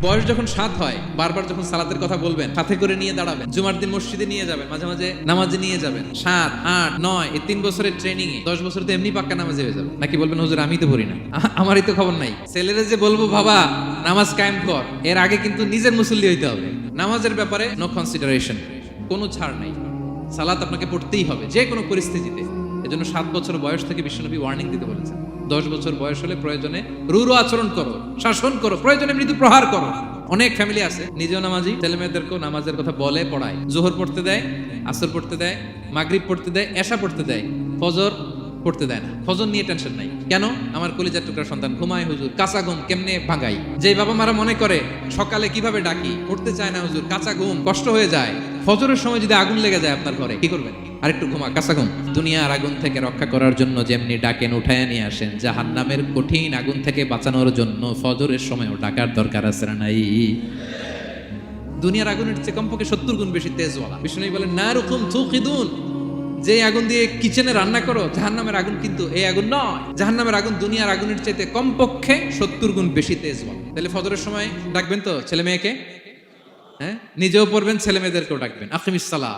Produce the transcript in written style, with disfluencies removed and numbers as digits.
বয়স যখন 7 হয়, বারবার যখন সালাতের কথা বলবেন, সাথে করে নিয়ে দাঁড়াবেন, জুমার দিন মসজিদে নিয়ে যাবেন, মাঝে মাঝে নামাজে নিয়ে যাবেন। 7, 8, 9 এই 3 বছরের ট্রেনিং এ 10 বছর তো এমনি পাক্কা নামাজে হয়ে যাবে। নাকি বলবেন হুজুর আমি তো পড়ি না, আমারই তো খবর নাই। ছেলেরা যে বলবো বাবা নামাজ কায়েম কর, এর আগে কিন্তু নিজের মুসল্লি হইতে হবে। নামাজের ব্যাপারে নো কনসিডারেশন, কোনো ছাড় নাই। সালাত আপনাকে পড়তেই হবে যে কোনো পরিস্থিতিতে। এজন্য 7 বছর বয়স থেকে বিশ্বনবী ওয়ার্নিং দিতে বলেছেন। 10 বছর বয়স হলে প্রয়োজনে রূঢ় আচরণ করো, শাসন করো, প্রয়োজনে মৃদু প্রহার করো। অনেক ফ্যামিলি আছে নিজেও নামাজি, ছেলে মেয়েদেরকেও নামাজের কথা বলে পড়ায়। জোহর পড়তে দেয়, আসর পড়তে দেয়, মাগরিব পড়তে দেয়, এশা পড়তে দেয়, ফজর পড়তে দেয় না। ফজর নিয়ে টেনশন নাই। কেন? আমার কলিজার টুকরা সন্তান ঘুমায় হুজুর, কাঁচা ঘুম কেমনে ভাঙাই। যে বাবা মারা মনে করে সকালে কিভাবে ডাকি, উঠতে চায় না হুজুর, কাঁচা ঘুম কষ্ট হয়ে যায়। ফজরের সময় যদি আগুন লেগে যায় আপনার ঘরে, কি করবেন? আরেকটু ঘুমা, কাঁচা ঘুম। দুনিয়ার আগুন থেকে রক্ষা করার জন্য যেমনি ডাকেন, উঠায় নিয়ে আসেন, জাহান্নামের কঠিন আগুন থেকে বাঁচানোর জন্য ফজরের সময়ও ডাকার দরকার আছে না নাই? দুনিয়ার আগুনের চেয়ে কমপক্ষে 70 গুণ বেশি তেজওয়ালা। বিষ্ণু বলেন নারুকুম তুকিদুন, যে আগুন দিয়ে কিচেনে রান্না করো, জাহান্নামের আগুন কিন্তু এই আগুন নয়। জাহান্নামের আগুন দুনিয়ার আগুনের চাইতে কমপক্ষে 70 গুণ বেশি তেজওয়ালা। তাহলে ফজরের সময় ডাকবেন তো ছেলে মেয়েকে, হ্যাঁ, নিজেও পড়বেন, ছেলে মেয়েদেরকেও ডাকবেন। আকিমিস সালাহ।